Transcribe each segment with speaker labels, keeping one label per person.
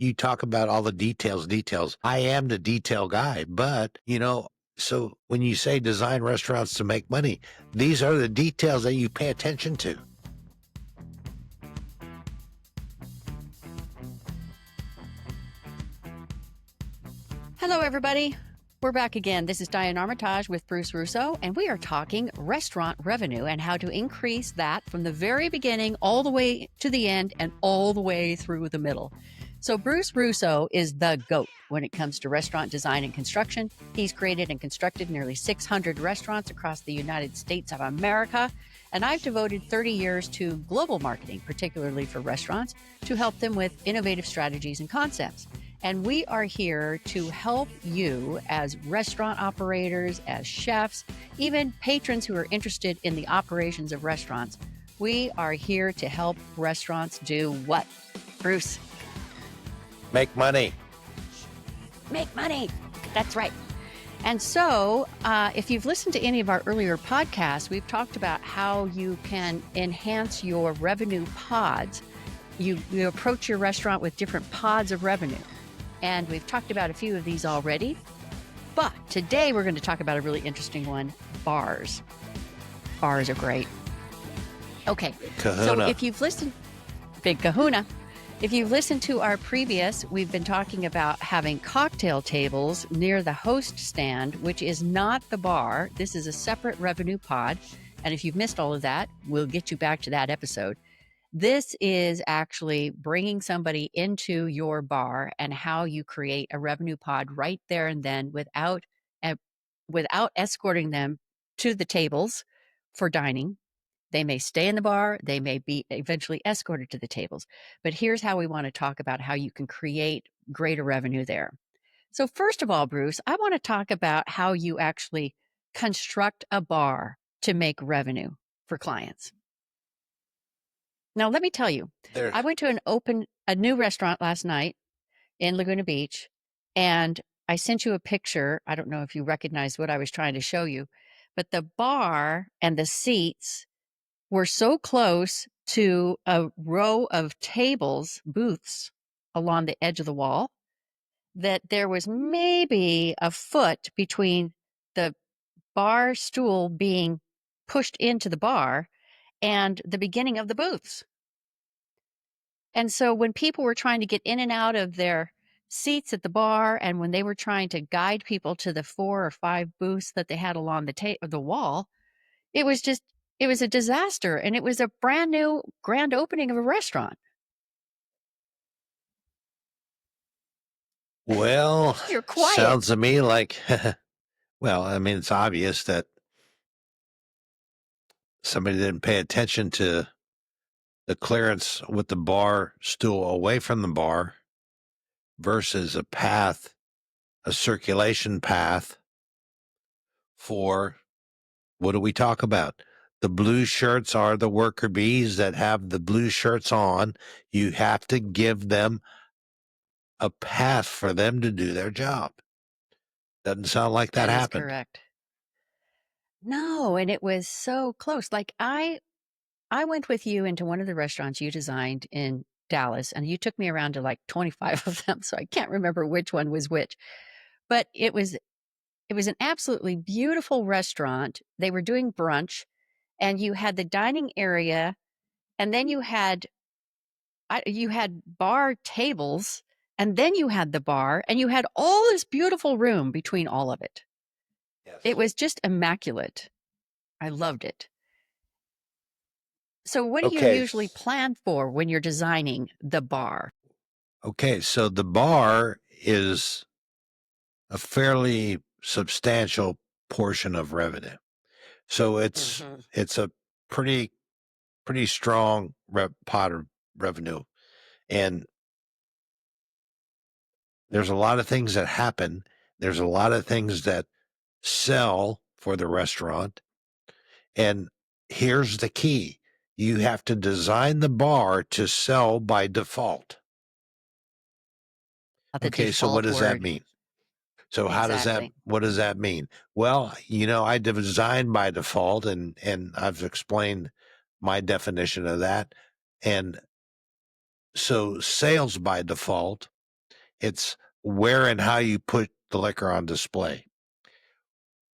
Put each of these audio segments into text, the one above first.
Speaker 1: you talk about all the details. I am the detail guy, but so when you say design restaurants to make money, these are the details that you pay attention to.
Speaker 2: Hello, everybody. We're back again. This is Diane Armitage with Bruce Russo, and we are talking restaurant revenue and how to increase that from the very beginning all the way to the end and all the way through the middle. So Bruce Russo is the GOAT when it comes to restaurant design and construction. He's created and constructed nearly 600 restaurants across the United States of America, and I've devoted 30 years to global marketing, particularly for restaurants, to help them with innovative strategies and concepts. And we are here to help you as restaurant operators, as chefs, even patrons who are interested in the operations of restaurants. We are here to help restaurants do what, Bruce?
Speaker 1: Make money.
Speaker 2: Make money. That's right. And so if you've listened to any of our earlier podcasts, we've talked about how you can enhance your revenue pods. You approach your restaurant with different pods of revenue. And we've talked about a few of these already. But today we're going to talk about a really interesting one, bars. Bars are great. Okay,
Speaker 1: Kahuna.
Speaker 2: So if you've listened, big kahuna. If you've listened to our previous, we've been talking about having cocktail tables near the host stand, which is not the bar. This is a separate revenue pod. And if you've missed all of that, we'll get you back to that episode. This is actually bringing somebody into your bar and how you create a revenue pod right there and then without escorting them to the tables for dining. They may stay in the bar. They may be eventually escorted to the tables. But here's how we want to talk about how you can create greater revenue there. So first of all, Bruce, I want to talk about how you actually construct a bar to make revenue for clients. Now, let me tell you, I went to a new restaurant last night in Laguna Beach, and I sent you a picture. I don't know if you recognized what I was trying to show you, but the bar and the seats were so close to a row of tables, booths along the edge of the wall, that there was maybe a foot between the bar stool being pushed into the bar and the beginning of the booths. And so when people were trying to get in and out of their seats at the bar, and when they were trying to guide people to the 4 or 5 booths that they had along the wall, it was a disaster. And it was a brand new grand opening of a restaurant.
Speaker 1: Well,
Speaker 2: you're quiet.
Speaker 1: Sounds to me like, well, I mean, it's obvious that somebody didn't pay attention to the clearance with the bar stool away from the bar versus a circulation path for, what do we talk about? The blue shirts are the worker bees that have the blue shirts on. You have to give them a path for them to do their job. Doesn't sound like that happened.
Speaker 2: That is correct. No, and it was so close. Like I went with you into one of the restaurants you designed in Dallas, and you took me around to like 25 of them, so I can't remember which one was which. But it was an absolutely beautiful restaurant. They were doing brunch, and you had the dining area, and then you had bar tables, and then you had the bar, and you had all this beautiful room between all of it.
Speaker 1: Yes.
Speaker 2: It was just immaculate. I loved it. So what do you usually plan for when you're designing the bar?
Speaker 1: Okay, so the bar is a fairly substantial portion of revenue. So it's a pretty strong pot of revenue. And there's a lot of things that happen. There's a lot of things that sell for the restaurant. And here's the key. You have to design the bar to sell by default. Okay, so what does that mean? So what does that mean? Well, I design by default, and I've explained my definition of that. And so sales by default It's where and how you put the liquor on display,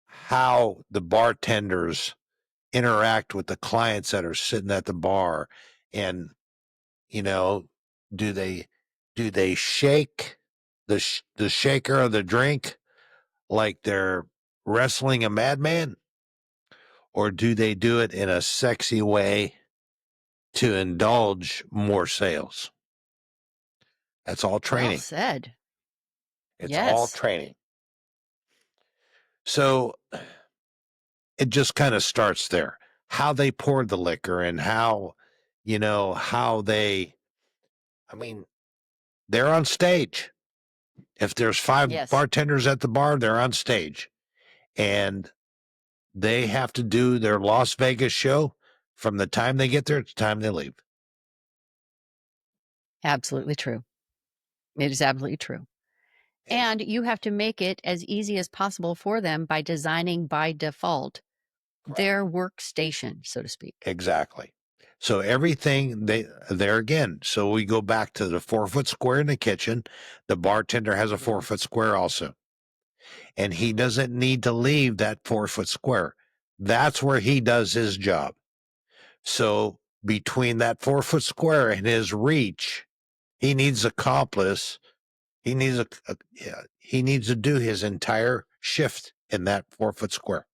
Speaker 1: how the bartenders interact with the clients that are sitting at the bar, and do they shake the shaker of the drink like they're wrestling a madman, or do they do it in a sexy way to indulge more sales? That's all
Speaker 2: Well
Speaker 1: training.
Speaker 2: said.
Speaker 1: It's all
Speaker 2: Yes.
Speaker 1: training. So it just kind of starts there. How they pour the liquor and how they, I mean, they're on stage. If there's 5
Speaker 2: Yes.
Speaker 1: bartenders at the bar, they're on stage and they have to do their Las Vegas show from the time they get there to the time they leave.
Speaker 2: Absolutely true. It is absolutely true. And you have to make it as easy as possible for them by designing by default
Speaker 1: Correct.
Speaker 2: their workstation, so to speak.
Speaker 1: Exactly. So everything there again. So we go back to the 4-foot square in the kitchen. The bartender has a 4-foot square also, and he doesn't need to leave that 4-foot square. That's where he does his job. So between that 4-foot square and his reach, he needs accomplice. He needs he needs to do his entire shift in that 4-foot square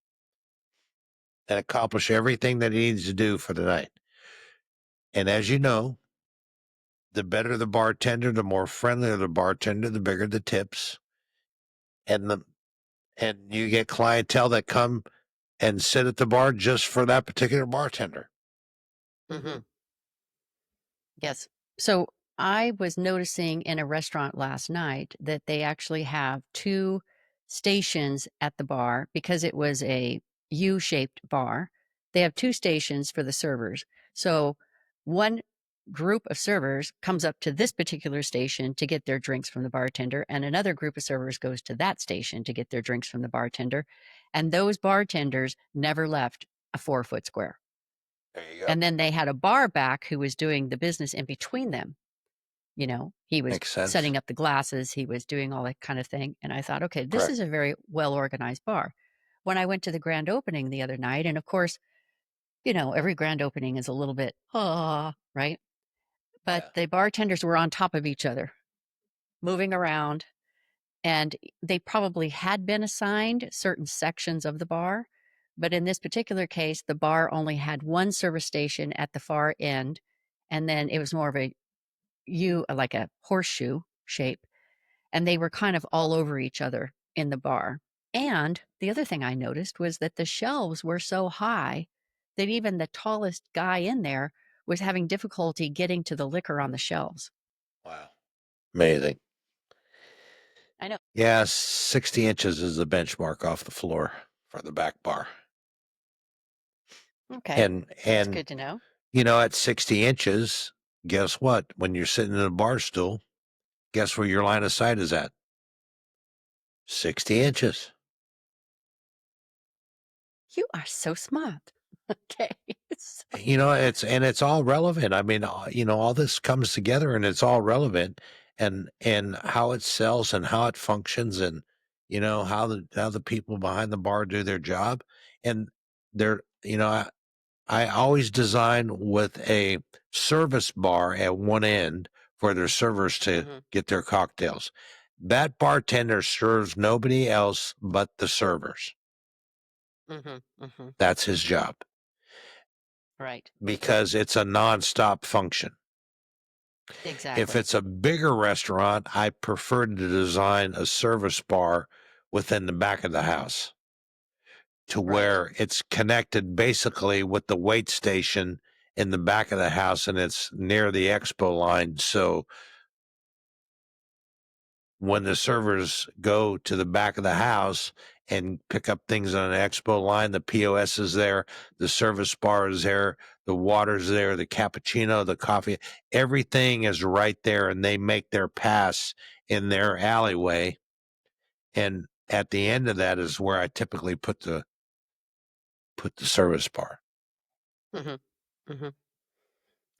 Speaker 1: and accomplish everything that he needs to do for the night. And as you know, the better the bartender, the more friendly the bartender, the bigger the tips, and you get clientele that come and sit at the bar just for that particular bartender.
Speaker 2: Yes. So I was noticing in a restaurant last night that they actually have 2 stations at the bar because it was a U-shaped bar. They have 2 stations for the servers. So one group of servers comes up to this particular station to get their drinks from the bartender, and another group of servers goes to that station to get their drinks from the bartender. And those bartenders never left a 4-foot square.
Speaker 1: There you go.
Speaker 2: And then they had a bar back who was doing the business in between them. He was
Speaker 1: Makes sense.
Speaker 2: setting up the glasses, he was doing all that kind of thing. And I thought, okay, this
Speaker 1: Correct.
Speaker 2: is a very well organized bar. When I went to the grand opening the other night, and of course, every grand opening is a little bit, right? But
Speaker 1: Yeah.
Speaker 2: the bartenders were on top of each other, moving around, and they probably had been assigned certain sections of the bar. But in this particular case, the bar only had one service station at the far end. And then it was more of a like a horseshoe shape. And they were kind of all over each other in the bar. And the other thing I noticed was that the shelves were so high that even the tallest guy in there was having difficulty getting to the liquor on the shelves.
Speaker 1: Wow. Amazing.
Speaker 2: I know.
Speaker 1: Yeah, 60 inches is the benchmark off the floor for the back bar.
Speaker 2: Okay. That's
Speaker 1: And
Speaker 2: good to know.
Speaker 1: at 60 inches, guess what? When you're sitting in a bar stool, guess where your line of sight is at? 60 inches.
Speaker 2: You are so smart. Okay.
Speaker 1: It's all relevant. I mean, all this comes together and it's all relevant, and how it sells and how it functions, and how the people behind the bar do their job. And they're, I always design with a service bar at one end for their servers to get their cocktails. That bartender serves nobody else but the servers. That's his job
Speaker 2: Right.
Speaker 1: because it's a nonstop function.
Speaker 2: Exactly.
Speaker 1: If it's a bigger restaurant, I prefer to design a service bar within the back of the house to where it's connected basically with the wait station in the back of the house, and it's near the expo line. So when the servers go to the back of the house and pick up things on the expo line, the POS is there, the service bar is there, the water's there, the cappuccino, the coffee, everything is right there, and they make their pass in their alleyway. And at the end of that is where I typically put the service bar.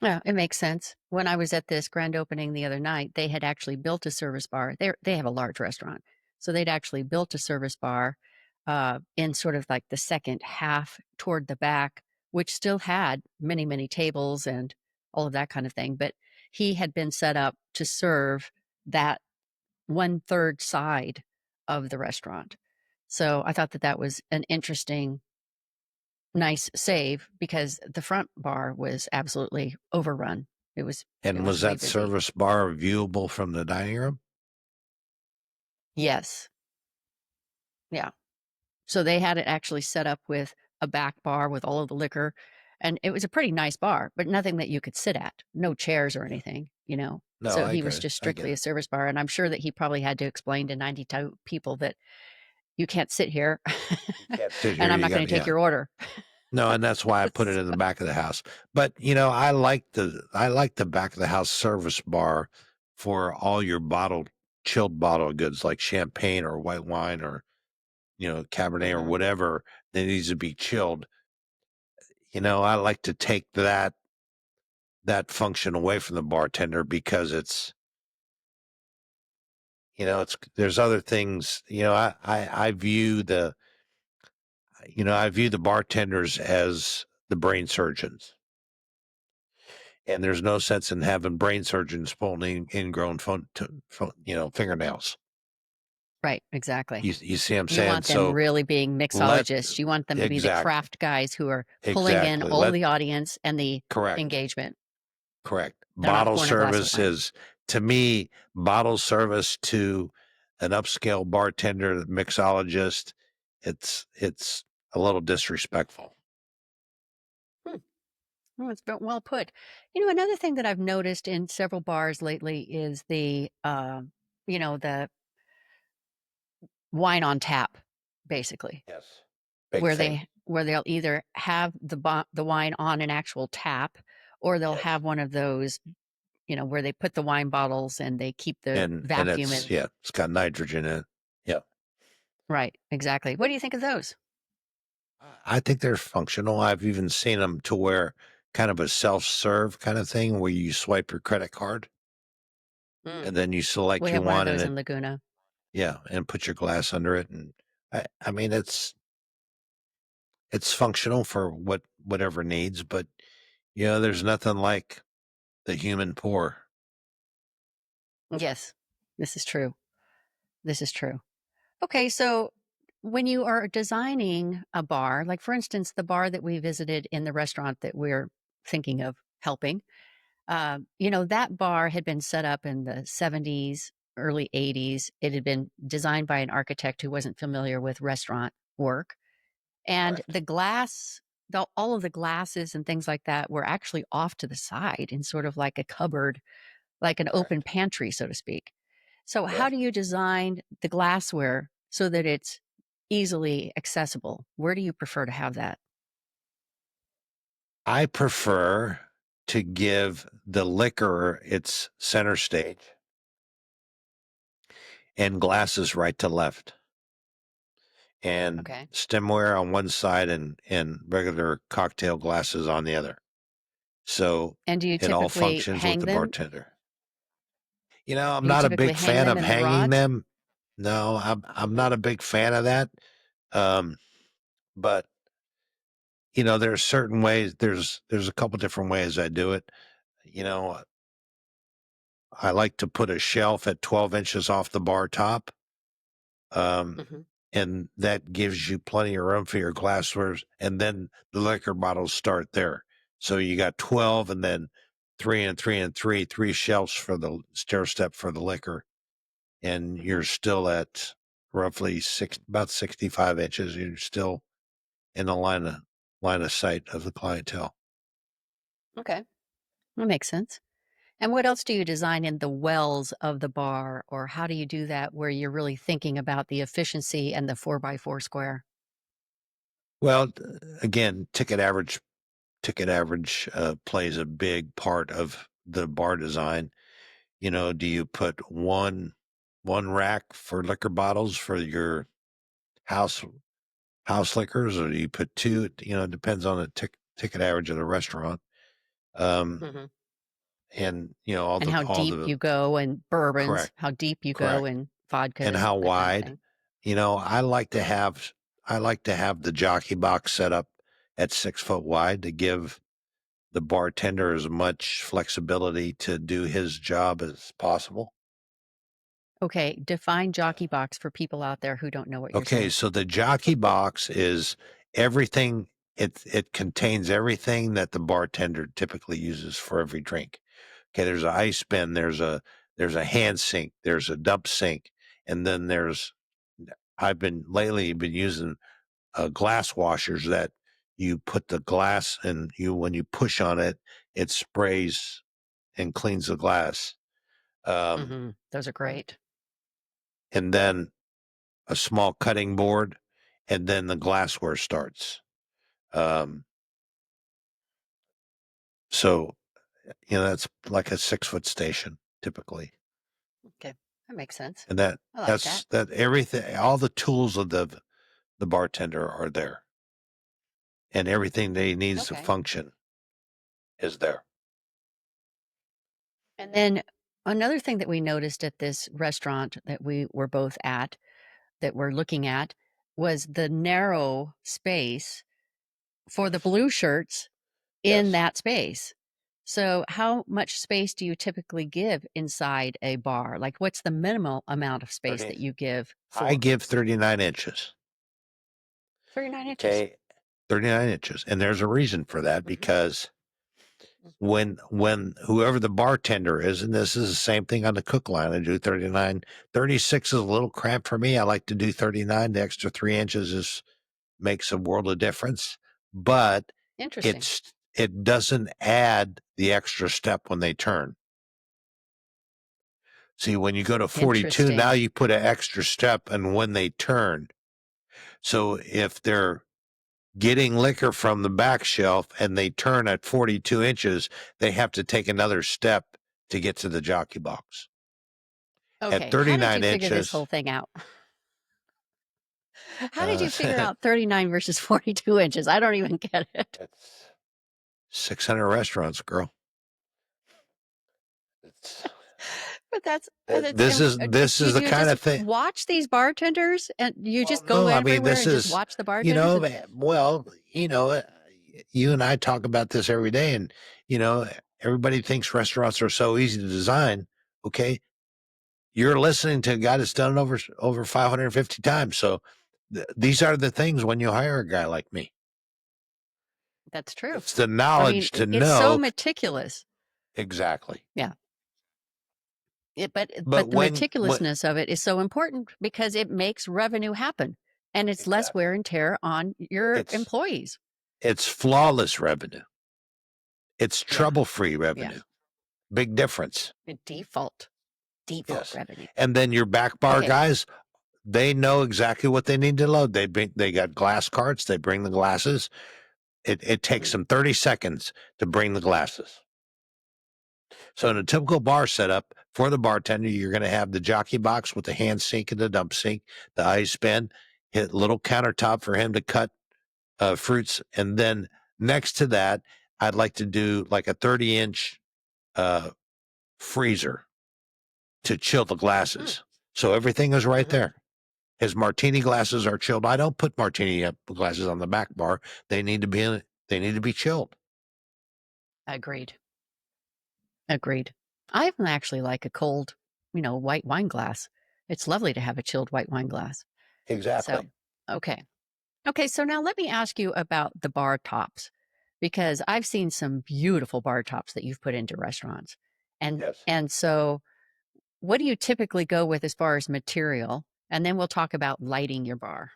Speaker 2: Yeah, it makes sense. When I was at this grand opening the other night, they had actually built a service bar. They have a large restaurant. So they'd actually built a service bar in sort of like the second half toward the back, which still had many, many tables and all of that kind of thing. But he had been set up to serve that one third side of the restaurant. So I thought that that was an interesting, nice save because the front bar was absolutely overrun. It
Speaker 1: And
Speaker 2: was
Speaker 1: was
Speaker 2: way
Speaker 1: that
Speaker 2: busy.
Speaker 1: service bar viewable from the dining room?
Speaker 2: Yes. Yeah. So they had it actually set up with a back bar with all of the liquor, and it was a pretty nice bar, but nothing that you could sit at. No chairs or
Speaker 1: Yeah.
Speaker 2: anything, you know?
Speaker 1: No,
Speaker 2: So
Speaker 1: I
Speaker 2: he was
Speaker 1: get it.
Speaker 2: just
Speaker 1: I get
Speaker 2: strictly a
Speaker 1: it.
Speaker 2: service bar, and I'm sure that he probably had to explain to 92 people that you can't sit here,
Speaker 1: You can't sit
Speaker 2: and
Speaker 1: here.
Speaker 2: I'm
Speaker 1: You
Speaker 2: not gonna
Speaker 1: got,
Speaker 2: take
Speaker 1: yeah.
Speaker 2: your order.
Speaker 1: No, and that's why I put it in the back of the house. But I like the back of the house service bar for all your chilled bottled goods like champagne or white wine or Cabernet or
Speaker 2: Mhm.
Speaker 1: whatever that needs to be chilled. I like to take that function away from the bartender because it's there's other things. I view the bartenders as the brain surgeons. And there's no sense in having brain surgeons pulling ingrown fingernails.
Speaker 2: Right, exactly.
Speaker 1: You see what I'm
Speaker 2: You
Speaker 1: saying?
Speaker 2: want them
Speaker 1: So
Speaker 2: really being
Speaker 1: let
Speaker 2: mixologists. You want them to be the
Speaker 1: exactly,
Speaker 2: craft guys who are pulling in
Speaker 1: exactly.
Speaker 2: all of the audience and the
Speaker 1: Correct,
Speaker 2: engagement.
Speaker 1: correct.
Speaker 2: They're not
Speaker 1: Bottle
Speaker 2: pouring a glass of
Speaker 1: service
Speaker 2: wine.
Speaker 1: is, to me, bottle service to an upscale bartender, mixologist. It's a little disrespectful.
Speaker 2: Hmm. Oh, it's well put. Another thing that I've noticed in several bars lately is the wine on tap, basically,
Speaker 1: Yes, big fan.
Speaker 2: where they'll either have the wine on an actual tap, or they'll
Speaker 1: Yes,
Speaker 2: have one of those, where they put the wine bottles and they keep the
Speaker 1: and
Speaker 2: vacuum
Speaker 1: it's
Speaker 2: in.
Speaker 1: yeah, it's got nitrogen in it. Yeah.
Speaker 2: Right, exactly. What do you think of those?
Speaker 1: I think they're functional. I've even seen them to where kind of a self-serve kind of thing where you swipe your credit card
Speaker 2: Mm.
Speaker 1: and then you select
Speaker 2: We
Speaker 1: your
Speaker 2: have one of
Speaker 1: one and
Speaker 2: those in Laguna.
Speaker 1: yeah, and put your glass under it. And I mean, it's functional for whatever needs, but there's nothing like the human pour.
Speaker 2: Yes, this is true. This is true. Okay, so when you are designing a bar, like for instance, the bar that we visited in the restaurant that we're thinking of helping, that bar had been set up in the 70s, early 80s. It had been designed by an architect who wasn't familiar with restaurant work. And
Speaker 1: Correct.
Speaker 2: all of the glasses and things like that were actually off to the side in sort of like a cupboard, like an open
Speaker 1: Correct.
Speaker 2: pantry, so to speak. So, how
Speaker 1: Yes.
Speaker 2: do you design the glassware so that it's easily accessible? Where do you prefer to have that?
Speaker 1: I prefer to give the liquor its center stage and glasses right to left, and
Speaker 2: Okay.
Speaker 1: stemware on one side and regular cocktail glasses on the other. So
Speaker 2: And do you
Speaker 1: it all
Speaker 2: typically
Speaker 1: functions with
Speaker 2: hang
Speaker 1: the
Speaker 2: them?
Speaker 1: bartender. I'm
Speaker 2: Do you
Speaker 1: not a
Speaker 2: typically
Speaker 1: big
Speaker 2: hang
Speaker 1: fan
Speaker 2: them
Speaker 1: of
Speaker 2: in the
Speaker 1: hanging
Speaker 2: rods?
Speaker 1: them. No, I'm
Speaker 2: Mhm.
Speaker 1: not a big fan of that. Um, but there are certain ways. There's a couple different ways I do it. You know, I like to put a shelf at 12 inches off the bar top. Um,
Speaker 2: Mhm.
Speaker 1: and that gives you plenty of room for your glassware. And then the liquor bottles start there. So you got 12 and then three and three and three shelves for the stair step for the liquor. And
Speaker 2: Mhm.
Speaker 1: you're still at roughly about 65 inches. You're still in the line of sight of the clientele.
Speaker 2: Okay. That makes sense. And what else do you design in the wells of the bar, or how do you do that where you're really thinking about the efficiency and the 4x4 square?
Speaker 1: Well, again, ticket average plays a big part of the bar design. Do you put one rack for liquor bottles for your house house liquors, or do you put two? It depends on the ticket average of the restaurant.
Speaker 2: Mhm.
Speaker 1: And
Speaker 2: And how deep you go in bourbons,
Speaker 1: correct,
Speaker 2: how deep you go
Speaker 1: correct,
Speaker 2: in
Speaker 1: and
Speaker 2: vodkas,
Speaker 1: how
Speaker 2: that kind of
Speaker 1: wide.
Speaker 2: thing.
Speaker 1: I like to have the jockey box set up at 6 foot wide to give the bartender as much flexibility to do his job as possible.
Speaker 2: Okay, define jockey box for people out there who don't know what you're
Speaker 1: Okay,
Speaker 2: saying.
Speaker 1: so the jockey box is everything. It contains everything that the bartender typically uses for every drink. Okay, there's an ice bin, there's a hand sink, there's a dump sink, and then I've been lately been using glass washers that you put the glass and when you push on it, it sprays and cleans the glass.
Speaker 2: Those are great.
Speaker 1: And then a small cutting board, and then the glassware starts. Um, so that's like a 6 foot station typically,
Speaker 2: Okay, that makes sense.
Speaker 1: and
Speaker 2: I like that.
Speaker 1: that everything, all the tools of the bartender are there, and everything that he needs to
Speaker 2: Okay.
Speaker 1: function is there.
Speaker 2: And then another thing that we noticed at this restaurant that we were both at, that we're looking at, was the narrow space for the blue shirts in
Speaker 1: Yes.
Speaker 2: that space. So, how much space do you typically give inside a bar? Like, what's the minimal amount of space
Speaker 1: 30.
Speaker 2: that you give
Speaker 1: I
Speaker 2: for
Speaker 1: give 39 inches.
Speaker 2: 39 inches?
Speaker 1: Okay. 39 inches. And there's a reason for that
Speaker 2: Hmm.
Speaker 1: because
Speaker 2: Hmm.
Speaker 1: when whoever the bartender is, and this is the same thing on the cook line, I do 39. 36 is a little cramped for me. I like to do 39. The extra 3 inches makes a world of difference, but
Speaker 2: Interesting.
Speaker 1: it doesn't add the extra step when they turn. See, when you go to 42, now
Speaker 2: Interesting.
Speaker 1: you put an extra step and when they turn. So if they're getting liquor from the back shelf and they turn at 42 inches, they have to take another step to get to the jockey box. At
Speaker 2: Okay. How did
Speaker 1: 39
Speaker 2: you figure this whole
Speaker 1: inches,
Speaker 2: thing out? How did
Speaker 1: uh,
Speaker 2: you figure out 39 versus 42 inches? I don't even get it.
Speaker 1: it's 600 restaurants, girl. It's,
Speaker 2: But that's
Speaker 1: this
Speaker 2: do
Speaker 1: is the
Speaker 2: you
Speaker 1: kind
Speaker 2: just
Speaker 1: of thing.
Speaker 2: watch these bartenders and you
Speaker 1: Well,
Speaker 2: just go
Speaker 1: no, I mean,
Speaker 2: everywhere
Speaker 1: this
Speaker 2: and just
Speaker 1: is,
Speaker 2: watch the bartenders? And
Speaker 1: well, you and I talk about this every day, and, everybody thinks restaurants are so easy to design. Okay. You're listening to a guy that's done it over 550 times. So these are the things when you hire a guy like me.
Speaker 2: that's true.
Speaker 1: It's the
Speaker 2: I mean,
Speaker 1: knowledge to
Speaker 2: it's so
Speaker 1: know
Speaker 2: meticulous.
Speaker 1: exactly.
Speaker 2: Yeah.
Speaker 1: But
Speaker 2: But the
Speaker 1: when
Speaker 2: meticulousness of it is so important because it makes revenue happen and it's less
Speaker 1: exactly,
Speaker 2: wear and tear on your
Speaker 1: it's
Speaker 2: employees.
Speaker 1: it's flawless revenue. It's
Speaker 2: Yeah.
Speaker 1: trouble-free
Speaker 2: Yeah.
Speaker 1: revenue. Big difference.
Speaker 2: Default
Speaker 1: Yes.
Speaker 2: revenue.
Speaker 1: And then your back bar
Speaker 2: Okay.
Speaker 1: guys, they know exactly what they need to load. They got glass carts, they bring the glasses. It takes
Speaker 2: Mhm.
Speaker 1: them 30 seconds to bring the glasses. So in a typical bar setup for the bartender, you're going to have the jockey box with the hand sink and the dump sink, the ice bin, hit little countertop for him to cut fruits, and then next to that, I'd like to do like a 30-inch freezer to chill the
Speaker 2: Mm.
Speaker 1: glasses. So everything is right
Speaker 2: Mhm.
Speaker 1: there. His martini glasses are chilled. I don't put martini glasses on the back bar. They need to be chilled.
Speaker 2: Agreed. Agreed. I even actually like a cold, white wine glass. It's lovely to have a chilled white wine glass.
Speaker 1: Exactly.
Speaker 2: So, okay. Okay, so now let me ask you about the bar tops because I've seen some beautiful bar tops that you've put into restaurants. And
Speaker 1: Yes.
Speaker 2: and so what do you typically go with as far as material? And then we'll talk about lighting your bar.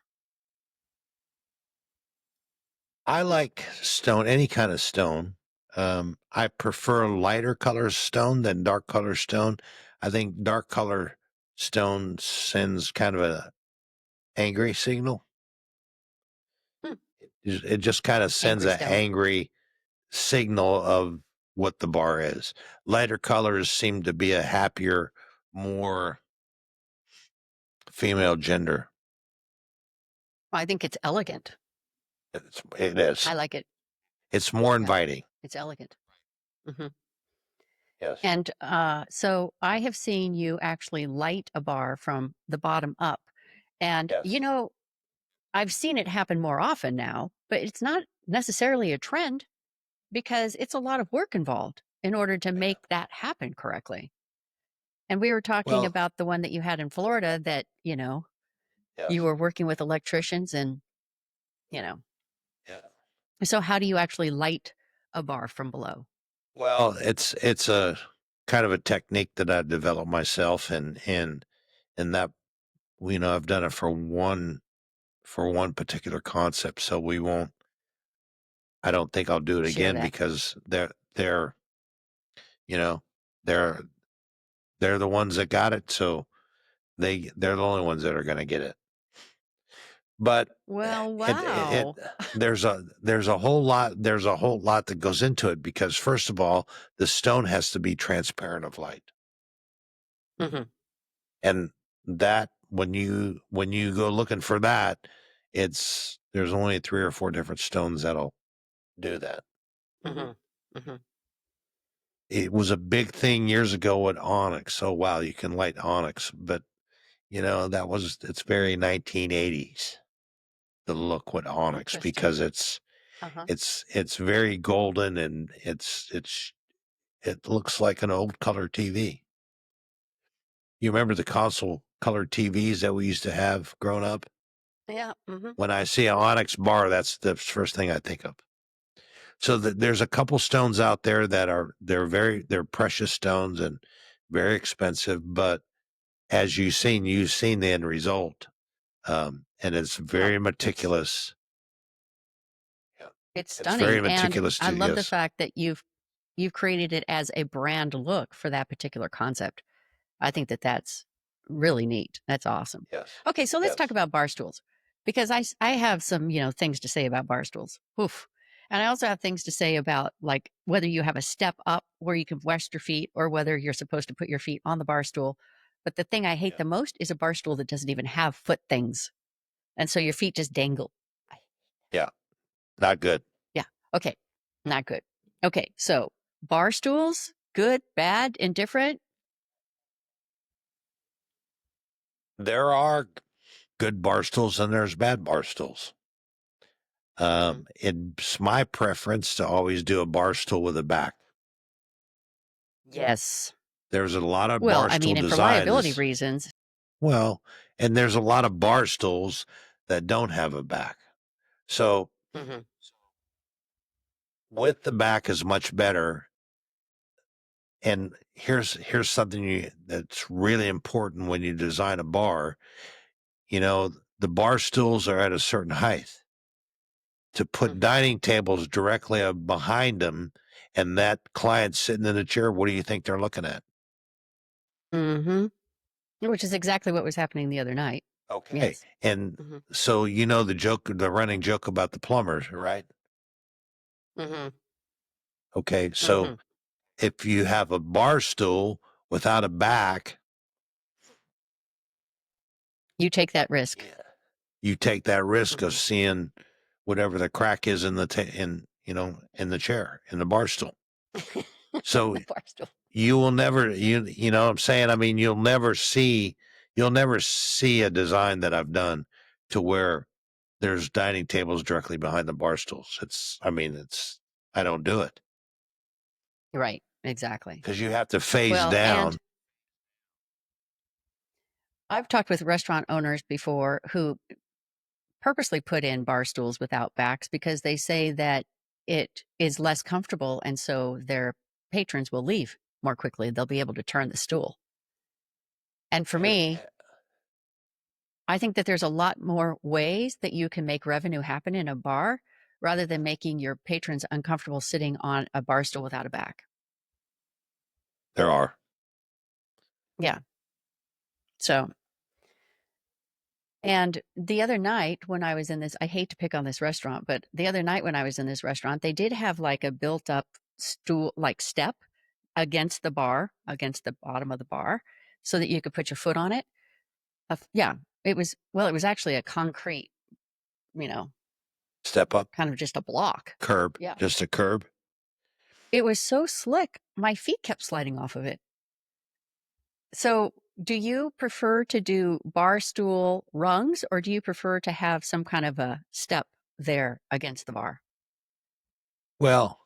Speaker 1: I like stone, any kind of stone. I prefer lighter color stone than dark color stone. I think dark color stone sends kind of a angry signal.
Speaker 2: Hmm,
Speaker 1: It just kind of sends
Speaker 2: angry
Speaker 1: an
Speaker 2: stone.
Speaker 1: angry signal of what the bar is. Lighter colors seem to be a happier, more female gender.
Speaker 2: Well, I think it's elegant.
Speaker 1: It is.
Speaker 2: I like it.
Speaker 1: It's more
Speaker 2: Yeah,
Speaker 1: inviting.
Speaker 2: it's elegant. Hmm.
Speaker 1: Yes.
Speaker 2: And so I have seen you actually light a bar from the bottom up. And,
Speaker 1: Yes.
Speaker 2: I've seen it happen more often now, but it's not necessarily a trend because it's a lot of work involved in order to
Speaker 1: Yeah.
Speaker 2: make that happen correctly. And we were talking
Speaker 1: Well,
Speaker 2: about the one that you had in Florida that, you
Speaker 1: yes.
Speaker 2: were working with electricians and, you know,
Speaker 1: Yeah.
Speaker 2: so how do you actually light a bar from below?
Speaker 1: Well, it's a kind of a technique that I developed myself, and that I've done it for one particular concept, so we won't. I don't think I'll do it
Speaker 2: Share
Speaker 1: again
Speaker 2: that.
Speaker 1: because you know they're they're the ones that got it, so they're the only ones that are going to get it. But
Speaker 2: Well,
Speaker 1: it
Speaker 2: wow.
Speaker 1: there's a whole lot that goes into it because first of all, the stone has to be transparent of light.
Speaker 2: Hmm.
Speaker 1: And that when you go looking for that, there's only 3 or 4 different stones that'll do that.
Speaker 2: Hmm. Hmm.
Speaker 1: It was a big thing years ago with onyx. Oh wow, you can light onyx, but it's very 1980s the look with onyx
Speaker 2: Interesting.
Speaker 1: because
Speaker 2: Uh-huh.
Speaker 1: it's very golden and it looks like an old color TV. You remember the console color TVs that we used to have growing up?
Speaker 2: Yeah. Hmm.
Speaker 1: When I see an onyx bar, that's the first thing I think of. So there's a couple stones out there that they're precious stones and very expensive, but as you've seen the end result, and it's
Speaker 2: Oh,
Speaker 1: very meticulous. Yeah,
Speaker 2: it's
Speaker 1: it's very
Speaker 2: stunning. And
Speaker 1: meticulous
Speaker 2: I
Speaker 1: to
Speaker 2: love the
Speaker 1: yes,
Speaker 2: fact that you've created it as a brand look for that particular concept. I think that that's really neat. That's awesome.
Speaker 1: yes,
Speaker 2: Okay, so let's talk
Speaker 1: yes,
Speaker 2: about bar stools because I have some, things to say about bar stools. Oof. And I also have things to say about like whether you have a step up where you can rest your feet or whether you're supposed to put your feet on the bar stool. But the thing I hate
Speaker 1: yeah,
Speaker 2: the most is a bar stool that doesn't even have foot things. And so your feet just dangle. I-
Speaker 1: yeah, not good.
Speaker 2: Yeah. Okay. Not good. Okay. So bar stools, good, bad, indifferent.
Speaker 1: There are good bar stools and there's bad bar stools.
Speaker 2: Mhm.
Speaker 1: It's my preference to always do a bar stool with a back.
Speaker 2: Yes.
Speaker 1: There's a lot of
Speaker 2: Well,
Speaker 1: bar
Speaker 2: I mean,
Speaker 1: stool
Speaker 2: and for liability
Speaker 1: designs.
Speaker 2: reasons.
Speaker 1: Well, and there's a lot of bar stools that don't have a back. So
Speaker 2: Mhm.
Speaker 1: with the back is much better. And here's something that's really important when you design a bar. You know, the bar stools are at a certain height. To put
Speaker 2: Mhm.
Speaker 1: dining tables directly behind them, and that client sitting in a chair, what do you think they're looking at?
Speaker 2: Mhm. Which is exactly what was happening the other night.
Speaker 1: Okay,
Speaker 2: Yes.
Speaker 1: and
Speaker 2: Mhm.
Speaker 1: so the running joke about the plumbers, right?
Speaker 2: Mhm.
Speaker 1: Okay, so
Speaker 2: Mhm.
Speaker 1: if you have a bar stool without a back,
Speaker 2: You take that risk.
Speaker 1: yeah, you take that risk of
Speaker 2: Mhm.
Speaker 1: seeing whatever the crack is in the in the chair in the bar stool. So
Speaker 2: The bar stool.
Speaker 1: you will never you know what I'm saying? I mean, you'll never see a design that I've done to where there's dining tables directly behind the bar stools. It's I don't do it
Speaker 2: Right. Exactly.
Speaker 1: because you have to phase
Speaker 2: Well, and
Speaker 1: down.
Speaker 2: I've talked with restaurant owners before who purposely put in bar stools without backs because they say that it is less comfortable and so their patrons will leave more quickly. They'll be able to turn the stool. And for
Speaker 1: Here,
Speaker 2: me, I think that there's a lot more ways that you can make revenue happen in a bar rather than making your patrons uncomfortable sitting on a bar stool without a back.
Speaker 1: there are.
Speaker 2: Yeah. So, and the other night when I was in this, I hate to pick on this restaurant, but the other night when I was in this restaurant, they did have like a built up stool, like step against the bar, against the bottom of the bar, so that you could put your foot on it. Yeah. It was actually a concrete, you know,
Speaker 1: Step up,
Speaker 2: kind of just a block.
Speaker 1: curb,
Speaker 2: Yeah.
Speaker 1: just a curb.
Speaker 2: it was so slick, my feet kept sliding off of it. So, do you prefer to do bar stool rungs or do you prefer to have some kind of a step there against the bar?
Speaker 1: Well,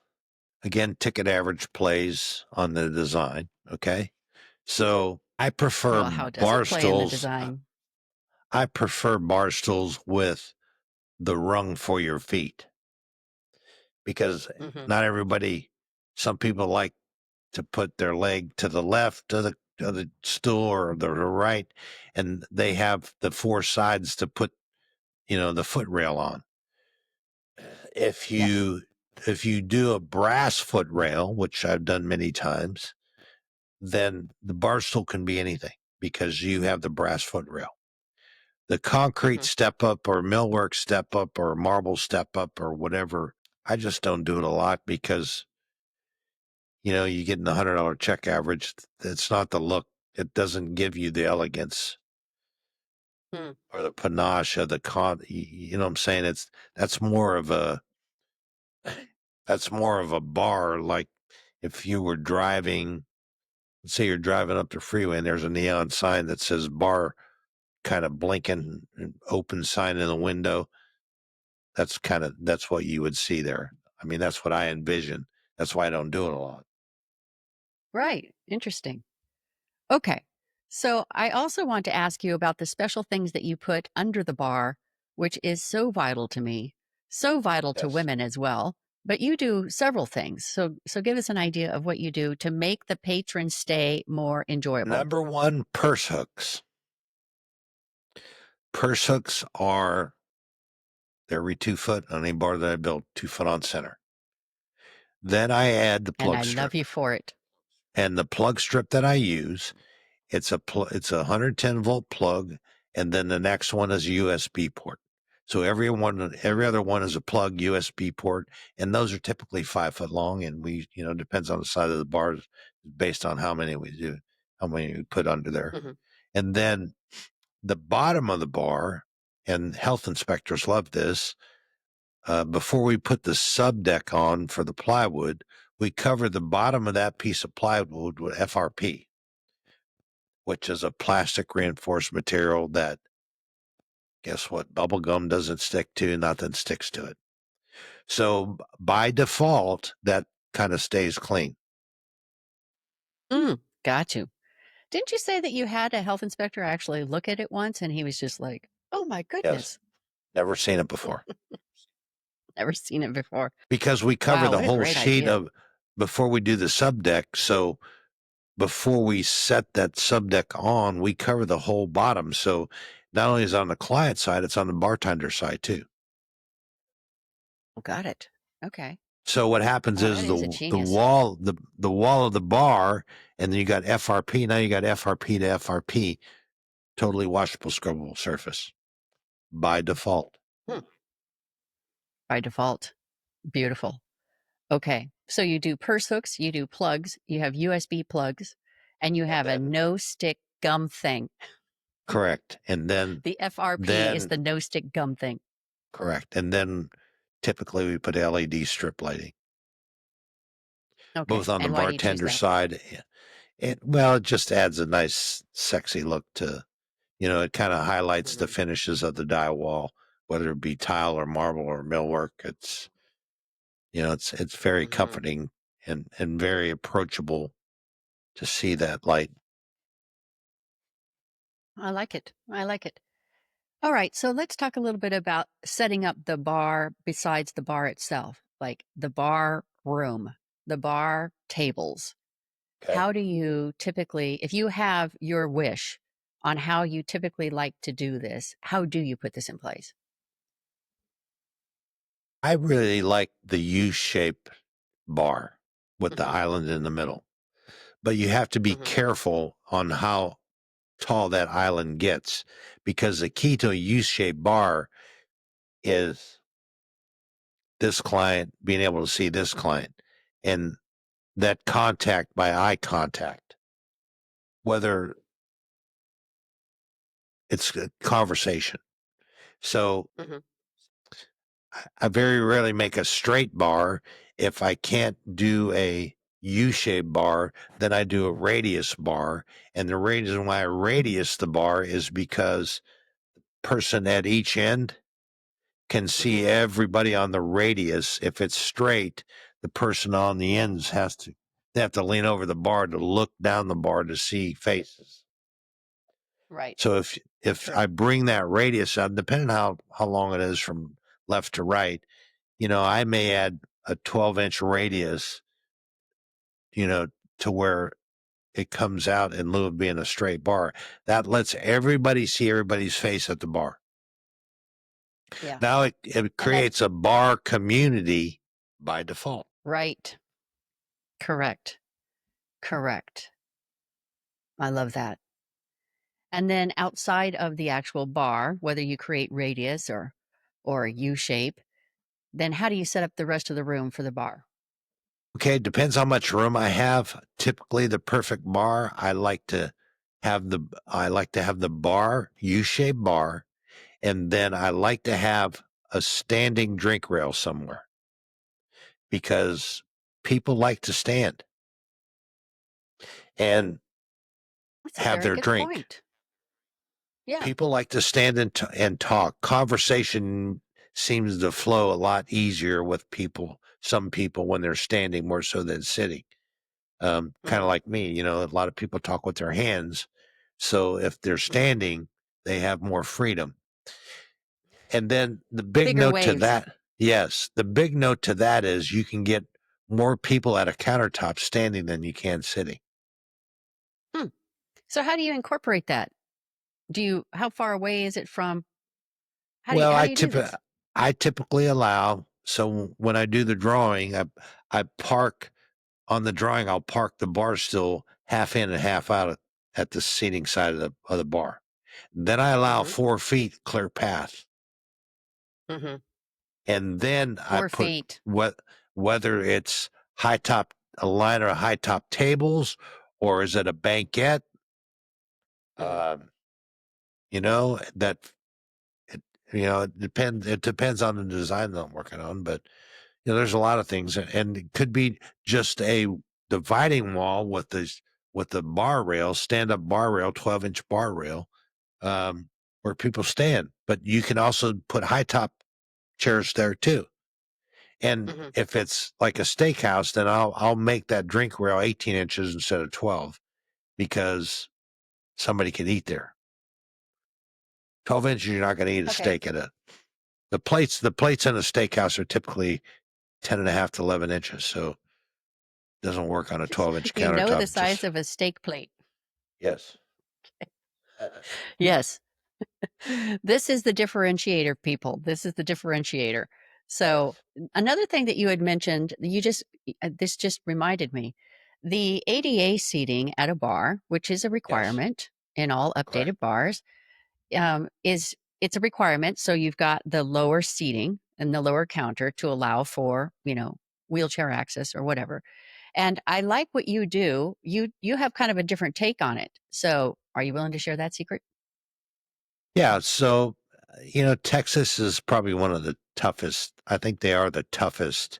Speaker 1: again, ticket average plays on the design. Okay. So I prefer
Speaker 2: Well, how does it
Speaker 1: bar
Speaker 2: play in the
Speaker 1: stools.
Speaker 2: design?
Speaker 1: I prefer bar stools with the rung for your feet because
Speaker 2: Mhm.
Speaker 1: not everybody, some people like to put their leg to the left of the stool or the right, and they have the four sides to put, the foot rail on. If
Speaker 2: Yes.
Speaker 1: you if you do a brass foot rail, which I've done many times, then the bar stool can be anything because you have the brass foot rail. The concrete
Speaker 2: Mhm.
Speaker 1: step up or millwork step up or marble step up or whatever, I just don't do it a lot because, you get in the $100 check average. It's not the look. It doesn't give you the elegance
Speaker 2: Hmm.
Speaker 1: or the panache of the you know what I'm saying? That's more of a, that's more of a bar. Like if you were driving, let's say you're driving up the freeway and there's a neon sign that says bar kind of blinking, an open sign in the window. That's what you would see there. I mean, that's what I envision. That's why I don't do it a lot.
Speaker 2: Right. Interesting. Okay. So, I also want to ask you about the special things that you put under the bar, which is so vital to me, so vital to
Speaker 1: Yes.
Speaker 2: women as well. But you do several things. So give us an idea of what you do to make the patron stay more enjoyable.
Speaker 1: Number one, purse hooks. Purse hooks are every 2 foot on any bar that I build, 2 foot on center. Then I add the
Speaker 2: And
Speaker 1: plug
Speaker 2: I love
Speaker 1: strip.
Speaker 2: you for it.
Speaker 1: And the plug strip that I use, it's a 110-volt plug, and then the next one is a USB port. So every other one is a plug USB port, and those are typically 5 foot long. And depends on the side of the bars, based on how many we do, how many we put under there.
Speaker 2: Mhm.
Speaker 1: And then the bottom of the bar, and health inspectors love this. Before we put the sub deck on for the plywood, we cover the bottom of that piece of plywood with FRP, which is a plastic reinforced material that, guess what, bubble gum doesn't stick to, nothing sticks to it. So by default, that kind of stays clean.
Speaker 2: Got you. Didn't you say that you had a health inspector actually look at it once and he was just like, "Oh my
Speaker 1: Yes.
Speaker 2: goodness,
Speaker 1: Never seen it before.
Speaker 2: never seen it before."
Speaker 1: Because we cover
Speaker 2: Wow,
Speaker 1: the
Speaker 2: what a
Speaker 1: whole
Speaker 2: great
Speaker 1: sheet
Speaker 2: idea.
Speaker 1: of before we do the sub deck. So before we set that sub deck on, we cover the whole bottom. So not only is it on the client side, it's on the bartender side too.
Speaker 2: Oh, got it. Okay.
Speaker 1: So what happens
Speaker 2: Wow, that
Speaker 1: is
Speaker 2: is a
Speaker 1: the
Speaker 2: genius.
Speaker 1: wall the wall of the bar, and then you got FRP. Now you got FRP to FRP, totally washable, scrubbable surface by default.
Speaker 2: Hmm. By default. Beautiful. Okay. So you do purse hooks, you do plugs, you have USB plugs, and you
Speaker 1: And
Speaker 2: have a
Speaker 1: then
Speaker 2: no stick gum thing.
Speaker 1: correct, and
Speaker 2: The FRP is
Speaker 1: then
Speaker 2: the no stick gum thing.
Speaker 1: correct, and then typically we put LED strip lighting both
Speaker 2: Okay.
Speaker 1: on the
Speaker 2: And why do you choose
Speaker 1: bartender
Speaker 2: that?
Speaker 1: side. It just adds a nice, sexy look to, it kind of highlights the
Speaker 2: Mhm.
Speaker 1: finishes of the die wall, whether it be tile or marble or millwork. It's very
Speaker 2: Mhm.
Speaker 1: comforting and very approachable to see that light.
Speaker 2: I like it. I like it. All right. So let's talk a little bit about setting up the bar besides the bar itself, like the bar room, the bar tables.
Speaker 1: Okay.
Speaker 2: How do you typically, if you have your wish on how you typically like to do this, how do you put this in place?
Speaker 1: I really like the U-shaped bar with the
Speaker 2: Hmm.
Speaker 1: island in the middle, but you have to be
Speaker 2: Hmm.
Speaker 1: careful on how tall that island gets because the key to a U-shaped bar is this client being able to see this client and that contact by eye contact, whether it's a conversation. So
Speaker 2: Hmm.
Speaker 1: I very rarely make a straight bar. if I can't do a U-shaped bar, then I do a radius bar. And the reason why I radius the bar is because person at each end can see everybody on the radius. If it's straight, the person on the ends they have to lean over the bar to look down the bar to see faces.
Speaker 2: Right.
Speaker 1: So if
Speaker 2: True.
Speaker 1: I bring that radius up, depending how long it is from left to right, I may add a 12-inch radius, to where it comes out in lieu of being a straight bar. That lets everybody see everybody's face at the bar.
Speaker 2: Yeah.
Speaker 1: Now it
Speaker 2: And
Speaker 1: creates a bar community by default.
Speaker 2: right. Correct. Correct. I love that. And then outside of the actual bar, whether you create radius or U shape, then how do you set up the rest of the room for the bar?
Speaker 1: Okay, it depends how much room I have. Typically, the perfect bar, I like to have the bar, U-shaped bar, and then I like to have a standing drink rail somewhere because people like to stand and
Speaker 2: That's a
Speaker 1: have
Speaker 2: very
Speaker 1: their
Speaker 2: good
Speaker 1: drink.
Speaker 2: point. Yeah.
Speaker 1: People like to stand and talk. Conversation seems to flow a lot easier with some people when they're standing more so than sitting. Kind of like me, a lot of people talk with their hands. So if they're standing, they have more freedom. And then the big
Speaker 2: Bigger
Speaker 1: note to
Speaker 2: waves.
Speaker 1: that, yes, the big note to that is you can get more people at a countertop standing than you can sitting.
Speaker 2: So how do you incorporate that? How far away is it from
Speaker 1: Well,
Speaker 2: how do you do this?
Speaker 1: I typically allow, so when I do the drawing, I park on the drawing, I'll park the bar stool half in and half out at the seating side of the bar. Then I allow 4 feet clear path.
Speaker 2: Mm-hmm.
Speaker 1: And then I
Speaker 2: 4
Speaker 1: put
Speaker 2: feet.
Speaker 1: whether it's a line of high top tables, or is it a banquette? Um, that it, it depends on the design that I'm working on, but there's a lot of things, and it could be just a dividing wall with the bar rail, stand up bar rail, 12-inch bar rail, where people stand. But you can also put high top chairs there too. And if it's like a steakhouse, then I'll make that drink rail 18 inches instead of 12 because somebody can eat there. 12 inches, you're not going to eat a
Speaker 2: Okay.
Speaker 1: steak at the plates in a steakhouse are typically 10 and a half to 11 inches. So it doesn't work on a 12-inch
Speaker 2: You know the
Speaker 1: countertop.
Speaker 2: size of a steak plate.
Speaker 1: Yes.
Speaker 2: Yes. This is the differentiator, people. This is the differentiator. So another thing that you had mentioned, this just reminded me, the ADA seating at a bar, which is a requirement in all
Speaker 1: Correct.
Speaker 2: updated bars, it's a requirement. So you've got the lower seating and the lower counter to allow for, wheelchair access or whatever. And I like what you do. You have kind of a different take on it. So are you willing to share that secret?
Speaker 1: Yeah. So, Texas is probably one of the toughest. I think they are the toughest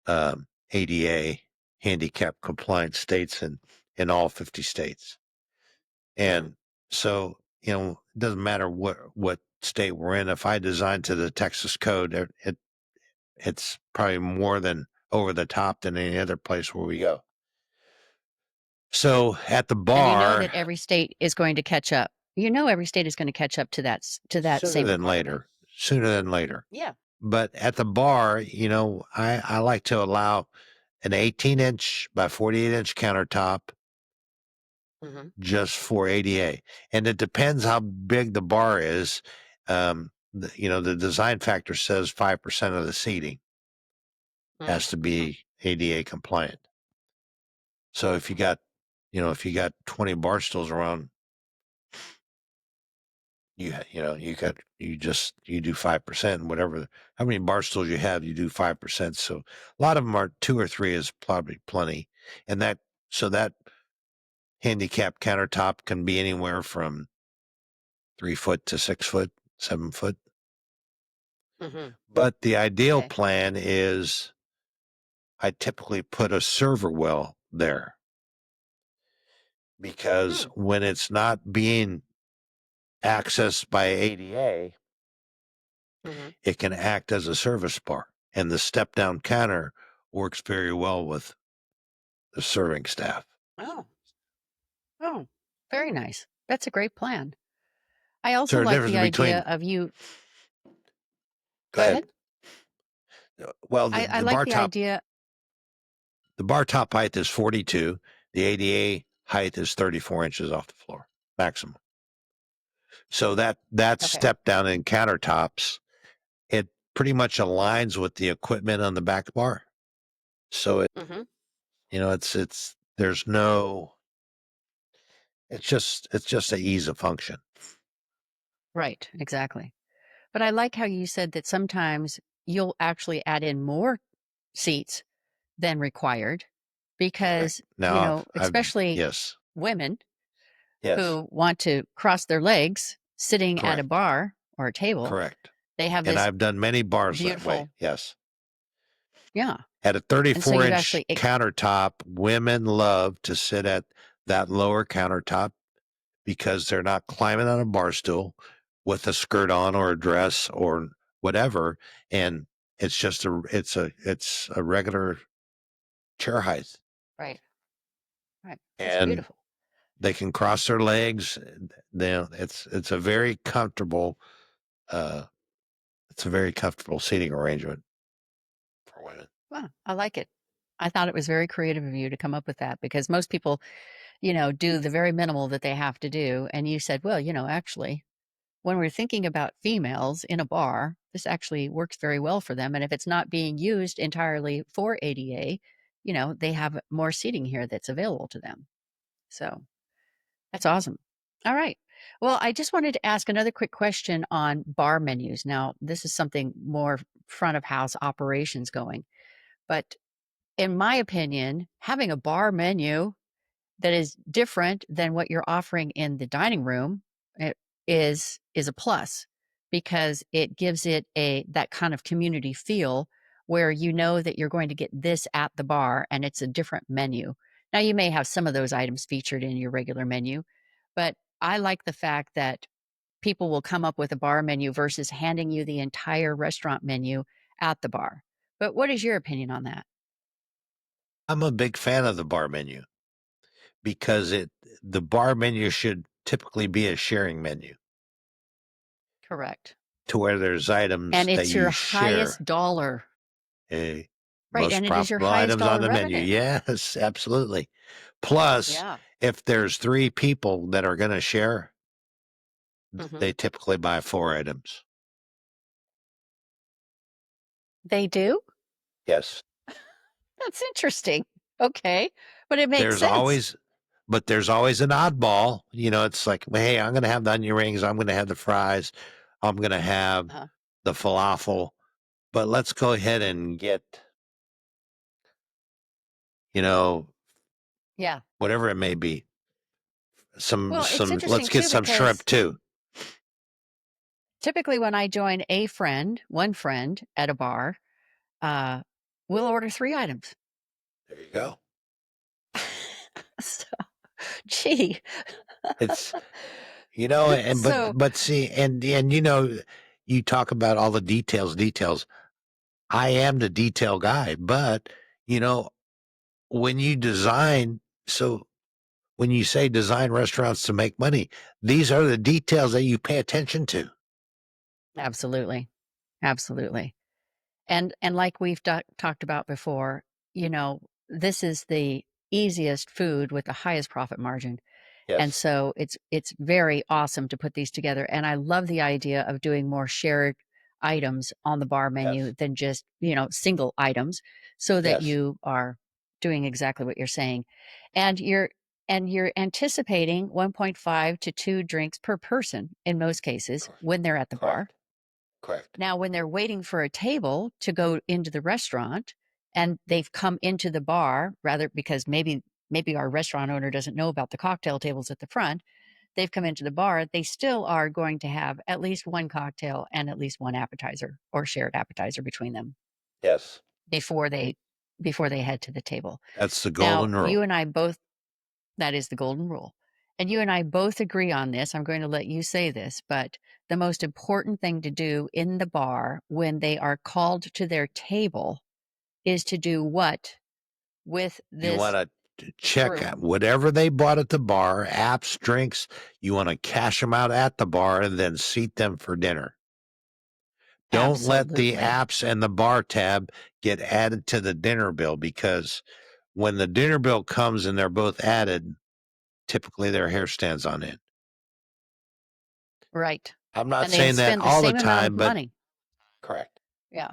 Speaker 1: ADA handicap compliant states in all 50 states. And so, it doesn't matter what state we're in. If I design to the Texas code, it's probably more than over the top than any other place where we go. So at the
Speaker 2: And you know
Speaker 1: bar,
Speaker 2: that every state is going to catch up. You know every state is going to catch up to that
Speaker 1: sooner
Speaker 2: same
Speaker 1: than
Speaker 2: requirement.
Speaker 1: later, sooner than later.
Speaker 2: Yeah.
Speaker 1: But at the bar, I like to allow an 18-inch by 48-inch countertop
Speaker 2: Mhm.
Speaker 1: just for ADA. And it depends how big the bar is. The design factor says 5% of the seating has to be ADA compliant. So if you got 20 bar stools around, you do 5%, whatever, how many bar stools you have, you do 5%. So a lot of them are 2 or 3 is probably plenty. And that handicap countertop can be anywhere from 3 foot to 6 foot, 7 foot.
Speaker 2: Mhm.
Speaker 1: But the ideal
Speaker 2: Okay.
Speaker 1: plan is I typically put a server well there because when it's not being accessed by ADA, it can act as a service bar. And the step down counter works very well with the serving staff.
Speaker 2: Oh, very nice. That's a great plan. I also
Speaker 1: So the
Speaker 2: like the
Speaker 1: difference
Speaker 2: idea
Speaker 1: between,
Speaker 2: of you.
Speaker 1: go
Speaker 2: Go
Speaker 1: ahead.
Speaker 2: ahead.
Speaker 1: Well,
Speaker 2: I like the idea.
Speaker 1: the bar top height is 42. The ADA height is 34 inches off the floor maximum. So that
Speaker 2: Okay.
Speaker 1: step down in countertops, it pretty much aligns with the equipment on the back bar. So it, it's there's no, it's just a ease of function.
Speaker 2: Right, exactly. But I like how you said that sometimes you'll actually add in more seats than required because,
Speaker 1: Now
Speaker 2: especially
Speaker 1: yes,
Speaker 2: women
Speaker 1: yes,
Speaker 2: who want to cross their legs sitting at a
Speaker 1: correct,
Speaker 2: bar or a table,
Speaker 1: correct.
Speaker 2: they have
Speaker 1: And
Speaker 2: this
Speaker 1: I've done many bars that way.
Speaker 2: beautiful,
Speaker 1: Yes.
Speaker 2: yeah.
Speaker 1: At a
Speaker 2: And so
Speaker 1: 34
Speaker 2: you
Speaker 1: inch
Speaker 2: actually,
Speaker 1: countertop, women love to sit at that lower countertop because they're not climbing on a bar stool with a skirt on or a dress or whatever. And it's a regular chair height.
Speaker 2: right, right. That's
Speaker 1: And
Speaker 2: beautiful.
Speaker 1: they can cross their legs. It's a very comfortable, uh, it's a very comfortable seating arrangement for women.
Speaker 2: Wow, I like it. I thought it was very creative of you to come up with that because most people, do the very minimal that they have to do. And you said, well, actually, when we're thinking about females in a bar, this actually works very well for them. And if it's not being used entirely for ADA, they have more seating here that's available to them. So that's awesome. All right. Well, I just wanted to ask another quick question on bar menus. Now, this is something more front of house operations going, but in my opinion, having a bar menu that is different than what you're offering in the dining room it is a plus because it gives it a that kind of community feel where you know that you're going to get this at the bar and it's a different menu. Now you may have some of those items featured in your regular menu, but I like the fact that people will come up with a bar menu versus handing you the entire restaurant menu at the bar. But what is your opinion on that?
Speaker 1: I'm a big fan of the bar menu because the bar menu should typically be a sharing menu
Speaker 2: Correct.
Speaker 1: to where there's items
Speaker 2: And
Speaker 1: that
Speaker 2: it's
Speaker 1: you
Speaker 2: your
Speaker 1: share.
Speaker 2: highest dollar. Right,
Speaker 1: Most
Speaker 2: and it is your
Speaker 1: profitable
Speaker 2: highest
Speaker 1: items on
Speaker 2: dollar
Speaker 1: the menu.
Speaker 2: revenue.
Speaker 1: Yes, absolutely. Plus,
Speaker 2: Yeah.
Speaker 1: if there's three people that are going to share,
Speaker 2: Mhm.
Speaker 1: they typically buy four items.
Speaker 2: They do?
Speaker 1: Yes.
Speaker 2: That's interesting. Okay, but it makes
Speaker 1: There's
Speaker 2: sense.
Speaker 1: always, but there's always an oddball. It's like, well, hey, I'm going to have the onion rings. I'm going to have the fries. I'm going to have
Speaker 2: Uh-huh.
Speaker 1: the falafel. But let's go ahead and get, you know,
Speaker 2: Yeah.
Speaker 1: whatever it may be.
Speaker 2: Well, it's
Speaker 1: Let's
Speaker 2: interesting
Speaker 1: get
Speaker 2: too
Speaker 1: some shrimp
Speaker 2: because
Speaker 1: too.
Speaker 2: typically when I join one friend at a bar, uh, we'll order 3 items.
Speaker 1: There you go.
Speaker 2: So, gee.
Speaker 1: It's, and
Speaker 2: So
Speaker 1: but see, and you talk about all the details. I am the detail guy, but you know, when you design, so when you say design restaurants to make money, these are the details that you pay attention to.
Speaker 2: absolutely. Absolutely. And like we've talked about before, this is the easiest food with the highest profit margin. And
Speaker 1: Yes,
Speaker 2: so it's very awesome to put these together. And I love the idea of doing more shared items on the bar menu
Speaker 1: yes,
Speaker 2: than just, single items so that
Speaker 1: yes,
Speaker 2: you are doing exactly what you're saying. And you're anticipating 1.5 to 2 drinks per person in most cases
Speaker 1: correct,
Speaker 2: when they're at the bar.
Speaker 1: correct, correct.
Speaker 2: Now, when they're waiting for a table to go into the restaurant and they've come into the bar, rather because maybe our restaurant owner doesn't know about the cocktail tables at the front, they've come into the bar, they still are going to have at least one cocktail and at least one appetizer or shared appetizer between them
Speaker 1: Yes,
Speaker 2: before they before they head to the table.
Speaker 1: That's the
Speaker 2: Now,
Speaker 1: golden
Speaker 2: you
Speaker 1: rule.
Speaker 2: and I both, that is the golden rule. And you and I both agree on this. I'm going to let you say this, but the most important thing to do in the bar when they are called to their table is to do what with
Speaker 1: You
Speaker 2: this
Speaker 1: want to check
Speaker 2: group?
Speaker 1: whatever they bought at the bar, apps, drinks, you want to cash them out at the bar and then seat them for dinner. Don't let the
Speaker 2: Absolutely.
Speaker 1: apps and the bar tab get added to the dinner bill, because when the dinner bill comes and they're both added, typically their hair stands on end.
Speaker 2: Right.
Speaker 1: I'm not
Speaker 2: And they
Speaker 1: saying that
Speaker 2: spend the
Speaker 1: all the
Speaker 2: same amount of
Speaker 1: time, but
Speaker 2: money.
Speaker 1: correct.
Speaker 2: Yeah.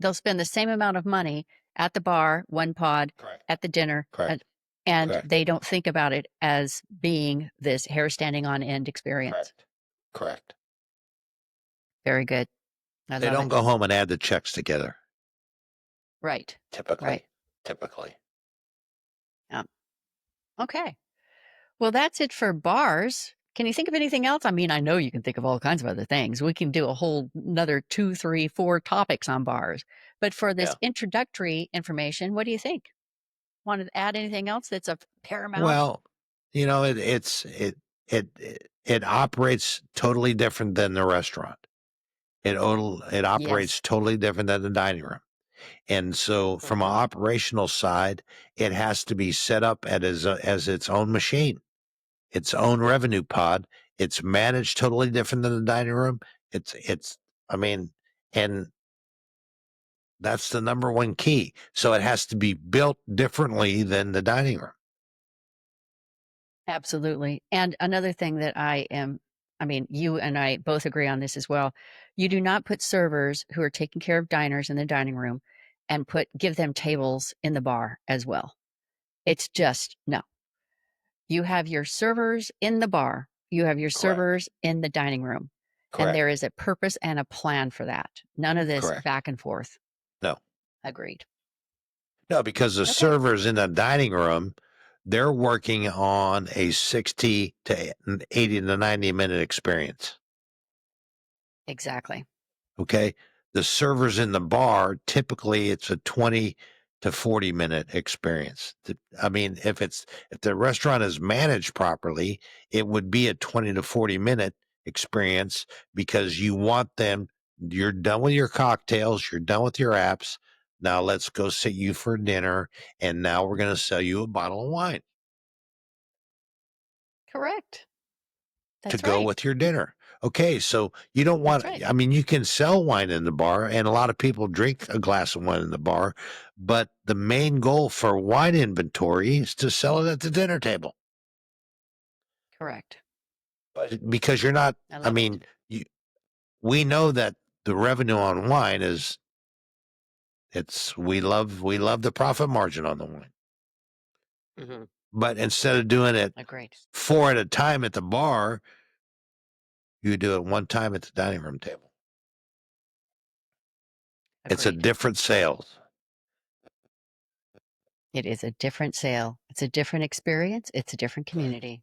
Speaker 2: They'll spend the same amount of money at the bar, one pod,
Speaker 1: Correct.
Speaker 2: at the dinner,
Speaker 1: Correct.
Speaker 2: and
Speaker 1: Correct.
Speaker 2: they don't think about it as being this hair standing on end experience.
Speaker 1: Correct. Correct.
Speaker 2: Very good. I
Speaker 1: They
Speaker 2: love
Speaker 1: don't
Speaker 2: it.
Speaker 1: go home and add the checks together.
Speaker 2: Right.
Speaker 1: Typically.
Speaker 2: Right.
Speaker 1: Typically.
Speaker 2: Yeah. Okay. Well, that's it for bars. Can you think of anything else? I mean, I know you can think of all kinds of other things. We can do a whole another 2, 3, 4 topics on bars. But for this
Speaker 1: Yeah.
Speaker 2: introductory information, what do you think? Want to add anything else that's of paramount?
Speaker 1: Well, it operates totally different than the restaurant. It operates
Speaker 2: Yes.
Speaker 1: totally different than the dining room. And so from an
Speaker 2: Mhm.
Speaker 1: operational side, it has to be set up as its own machine, its own revenue pod. It's managed totally different than the dining room. I mean, and that's the number one key. So it has to be built differently than the dining room.
Speaker 2: Absolutely. And another thing that I mean, you and I both agree on this as well. You do not put servers who are taking care of diners in the dining room and give them tables in the bar as well. It's just no. You have your servers in the bar, you have your
Speaker 1: Correct.
Speaker 2: servers in the dining room, and there
Speaker 1: Correct.
Speaker 2: is a purpose and a plan for that. None of this
Speaker 1: Correct.
Speaker 2: back and forth.
Speaker 1: No.
Speaker 2: Agreed.
Speaker 1: No, because the
Speaker 2: Okay.
Speaker 1: servers in the dining room, they're working on a 60 to 80 to 90-minute experience.
Speaker 2: Exactly.
Speaker 1: Okay. The servers in the bar, typically it's a 20 to 40-minute experience. I mean, if the restaurant is managed properly, it would be a 20 to 40-minute experience, because you want them, you're done with your cocktails, you're done with your apps. Now let's go sit you for dinner. And now we're going to sell you a bottle of wine
Speaker 2: Correct.
Speaker 1: to
Speaker 2: That's
Speaker 1: go
Speaker 2: right.
Speaker 1: with your dinner. Okay, so you don't
Speaker 2: That's
Speaker 1: want,
Speaker 2: right.
Speaker 1: I mean, you can sell wine in the bar, and a lot of people drink a glass of wine in the bar, but the main goal for wine inventory is to sell it at the dinner table.
Speaker 2: Correct.
Speaker 1: But because you're not,
Speaker 2: I
Speaker 1: I
Speaker 2: love it.
Speaker 1: mean, we know that the revenue on wine is, we love the profit margin on the wine.
Speaker 2: Mhm.
Speaker 1: But instead of doing it
Speaker 2: Agreed.
Speaker 1: 4 at a time at the bar, you do it one time at the dining room table. It's a
Speaker 2: Agreed.
Speaker 1: different sales.
Speaker 2: It is a different sale. It's a different experience. It's a different
Speaker 1: Correct.
Speaker 2: community.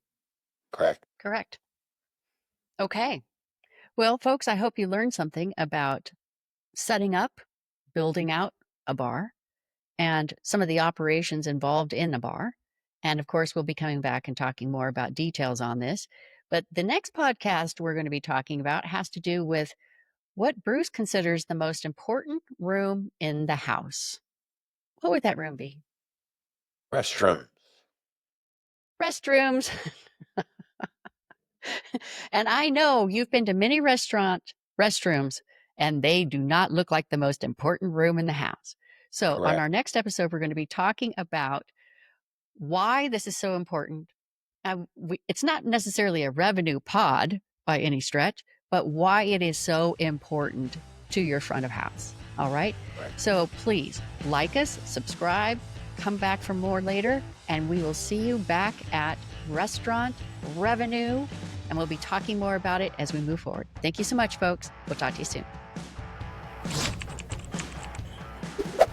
Speaker 1: Correct.
Speaker 2: Correct. Okay. Well, folks, I hope you learned something about setting up, building out a bar, and some of the operations involved in a bar. And of course, we'll be coming back and talking more about details on this. But the next podcast we're going to be talking about has to do with what Bruce considers the most important room in the house. What would that room be?
Speaker 1: Restroom.
Speaker 2: Restrooms. And I know you've been to many restrooms, and they do not look like the most important room in the house. So, on
Speaker 1: Correct.
Speaker 2: our next episode, we're going to be talking about why this is so important. It's not necessarily a revenue pod by any stretch, but why it is so important to your front of house. All right.
Speaker 1: Correct.
Speaker 2: So, please like us, subscribe, come back for more later, and we will see you back at Restaurant Revenue. And we'll be talking more about it as we move forward. Thank you so much, folks. We'll talk to you soon.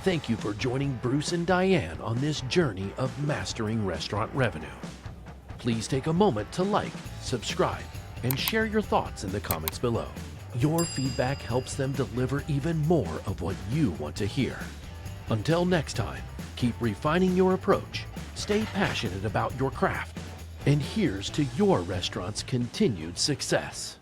Speaker 3: Thank you for joining Bruce and Diane on this journey of mastering restaurant revenue. Please take a moment to like, subscribe, and share your thoughts in the comments below. Your feedback helps them deliver even more of what you want to hear. Until next time, keep refining your approach, stay passionate about your craft, and here's to your restaurant's continued success.